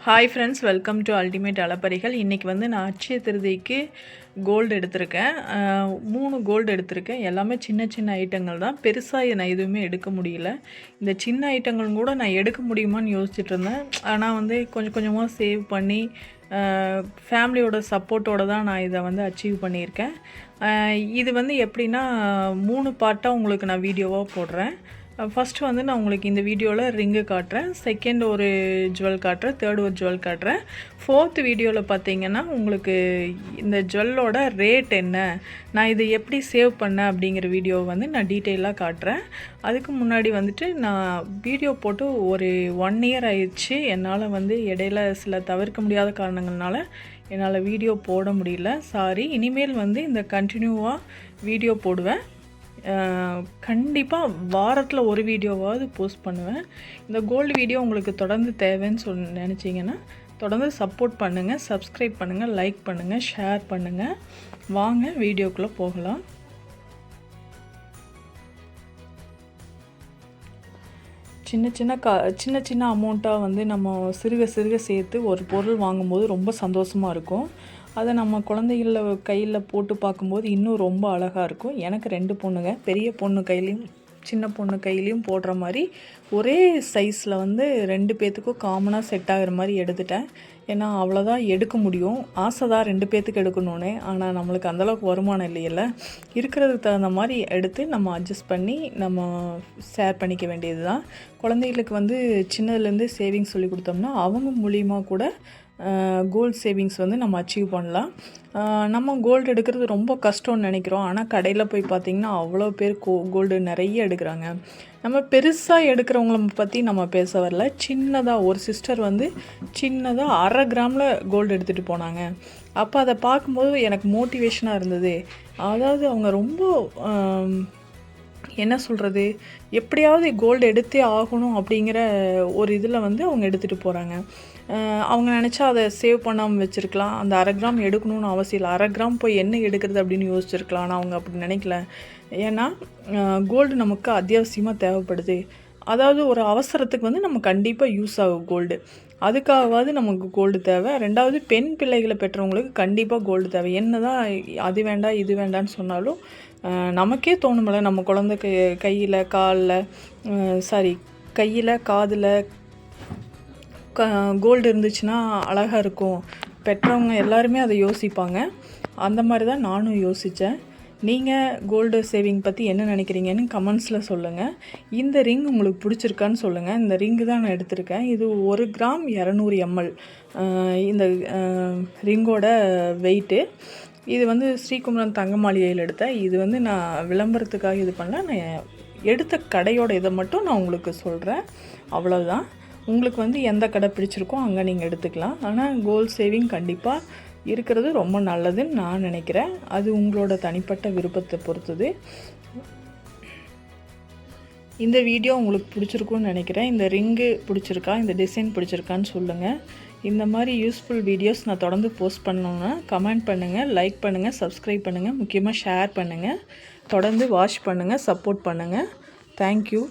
Hi friends, welcome to ultimate அளப்பரிகள். இன்றைக்கி வந்து நான் அட்சய திருதிக்கு கோல்டு எடுத்திருக்கேன். 3 கோல்டு எடுத்திருக்கேன். எல்லாமே சின்ன சின்ன ஐட்டங்கள் தான். பெருசாக நான் எதுவுமே எடுக்க முடியல. இந்த சின்ன ஐட்டங்கள் கூட நான் எடுக்க முடியுமான்னு யோசிச்சுட்டு இருந்தேன். ஆனால் வந்து கொஞ்சம் கொஞ்சமாக சேவ் பண்ணி ஃபேமிலியோட சப்போர்ட்டோடு தான் நான் இதை வந்து அச்சீவ் பண்ணியிருக்கேன். இது வந்து எப்படின்னா 3 பார்ட்டாக உங்களுக்கு நான் வீடியோவாக போடுறேன். ஃபஸ்ட்டு வந்து நான் உங்களுக்கு இந்த வீடியோவில் ரிங்கு காட்டுறேன், செகண்ட் ஒரு ஜுவல் காட்டுறேன், தேர்ட் ஒரு ஜுவல் காட்டுறேன், ஃபோர்த் வீடியோவில் பார்த்தீங்கன்னா உங்களுக்கு இந்த ஜுவல்லோட ரேட் என்ன, நான் இதை எப்படி சேவ் பண்ணேன் அப்படிங்கிற வீடியோவை வந்து நான் டீட்டெயிலாக காட்டுறேன். அதுக்கு முன்னாடி வந்துட்டு நான் வீடியோ போட்டு ஒரு 1 இயர் ஆயிடுச்சு. என்னால் வந்து இடையில சில தவிர்க்க முடியாத காரணங்கள்னால என்னால் வீடியோ போட முடியல, சாரி. இனிமேல் வந்து இந்த கண்டினியூவாக வீடியோ போடுவேன். கண்டிப்பாக வாரத்தில் ஒரு வீடியோவாவது போஸ்ட் பண்ணுவேன். இந்த கோல்டு வீடியோ உங்களுக்கு தொடர்ந்து தேவைன்னு நினச்சிங்கன்னா தொடர்ந்து சப்போர்ட் பண்ணுங்கள், சப்ஸ்கிரைப் பண்ணுங்கள், லைக் பண்ணுங்கள், ஷேர் பண்ணுங்கள். வாங்க வீடியோக்குள்ளே போகலாம். சின்ன சின்ன அமௌண்ட்டாக வந்து நம்ம சிறுக சேர்த்து ஒரு பொருள் வாங்கும்போது ரொம்ப சந்தோஷமாக இருக்கும். அதை நம்ம குழந்தைகள கையில் போட்டு பார்க்கும்போது இன்னும் ரொம்ப அழகாக இருக்கும். எனக்கு 2 பொண்ணுங்க, பெரிய பொண்ணு கையிலையும் சின்ன பொண்ணு கையிலையும் போடுற மாதிரி ஒரே சைஸில் வந்து 2 பேர்த்துக்கும் காமனாக செட் ஆகிற மாதிரி எடுத்துட்டேன். ஏன்னா அவ்வளோதான் எடுக்க முடியும். ஆசை தான் 2 பேர்த்துக்கு எடுக்கணுன்னே, ஆனால் நம்மளுக்கு அந்தளவுக்கு வருமானம் இல்லையில்ல. இருக்கிறதுக்கு தகுந்த மாதிரி எடுத்து நம்ம அட்ஜஸ்ட் பண்ணி நம்ம ஷேர் பண்ணிக்க வேண்டியது தான். குழந்தைகளுக்கு வந்து சின்னதுலேருந்து சேவிங்ஸ் சொல்லி கொடுத்தோம்னா அவங்க மூலியமாக கூட கோல்டு சேவிங்ஸ் வந்து நம்ம அச்சீவ் பண்ணலாம். நம்ம கோல்டு எடுக்கிறது ரொம்ப கஷ்டம்னு நினைக்கிறோம், ஆனால் கடையில் போய் பார்த்திங்கன்னா அவ்வளோ பேர் கோல்டு நிறைய எடுக்கிறாங்க. நம்ம பெருசாக எடுக்கிறவங்கள பற்றி நம்ம பேச வரல. சின்னதாக ஒரு சிஸ்டர் வந்து சின்னதாக 1/2 கிராமில் கோல்டு எடுத்துகிட்டு போனாங்க. அப்போ அதை பார்க்கும்போது எனக்கு மோட்டிவேஷனாக இருந்தது. அதாவது அவங்க ரொம்ப என்ன சொல்கிறது, எப்படியாவது கோல்டு எடுத்தே ஆகணும் அப்படிங்கிற ஒரு இதில் வந்து அவங்க எடுத்துகிட்டு போகிறாங்க. அவங்க நினச்சா அதை சேவ் பண்ணாமல் வச்சுருக்கலாம். அந்த 1/2 கிராம் எடுக்கணும்னு அவசியம் இல்லை. 1/2 கிராம் போய் என்ன எடுக்கிறது அப்படின்னு யோசிச்சுருக்கலாம். ஆனால் அவங்க அப்படி நினைக்கல. ஏன்னா கோல்டு நமக்கு அத்தியாவசியமாக தேவைப்படுது. அதாவது ஒரு அவசரத்துக்கு வந்து நம்ம கண்டிப்பாக யூஸ் ஆகும் கோல்டு. அதுக்காகவாது நமக்கு கோல்டு தேவை. 2வது பெண் பிள்ளைகளை பெற்றவங்களுக்கு கண்டிப்பாக கோல்டு தேவை. என்ன தான் அது வேண்டாம் இது வேண்டான்னு சொன்னாலும் நமக்கே தோணுமில்ல, நம்ம குழந்தை கையில் காதில் கோல்டு இருந்துச்சுன்னா அழகாக இருக்கும். பெற்றவங்க எல்லாருமே அதை யோசிப்பாங்க. அந்த மாதிரி தான் நானும் யோசித்தேன். நீங்கள் கோல்டு சேவிங் பற்றி என்ன நினைக்கிறீங்கன்னு கமெண்ட்ஸில் சொல்லுங்கள். இந்த ரிங் உங்களுக்கு பிடிச்சிருக்கான்னு சொல்லுங்கள். இந்த ரிங்கு தான் நான் எடுத்திருக்கேன். இது 1 கிராம் 200 ml இந்த ரிங்கோட வெயிட்டு. இது வந்து ஸ்ரீகுமரன் தங்க மாளிகையில் எடுத்தேன். இது வந்து நான் விளம்பரத்துக்காக இது பண்ணல, நான் எடுத்த கடையோட இதை மட்டும் நான் உங்களுக்கு சொல்கிறேன், அவ்வளோதான். உங்களுக்கு வந்து எந்த கடை பிடிச்சிருக்கோ அங்கே நீங்கள் எடுத்துக்கலாம். ஆனால் கோல்டு சேவிங் கண்டிப்பாக இருக்கிறது ரொம்ப நல்லதுன்னு நான் நினைக்கிறேன். அது உங்களோட தனிப்பட்ட விருப்பத்தை பொறுத்தது. இந்த வீடியோ உங்களுக்கு பிடிச்சிருக்குன்னு நினைக்கிறேன். இந்த ரிங்கு பிடிச்சிருக்கா, இந்த டிசைன் பிடிச்சிருக்கான்னு சொல்லுங்கள். இந்த மாதிரி யூஸ்ஃபுல் வீடியோஸ் நான் தொடர்ந்து போஸ்ட் பண்ணணுன்னா கமெண்ட் பண்ணுங்கள், லைக் பண்ணுங்கள், சப்ஸ்கிரைப் பண்ணுங்கள், முக்கியமாக ஷேர் பண்ணுங்கள். தொடர்ந்து வாட்ச் பண்ணுங்கள், சப்போர்ட் பண்ணுங்கள். தேங்க்யூ.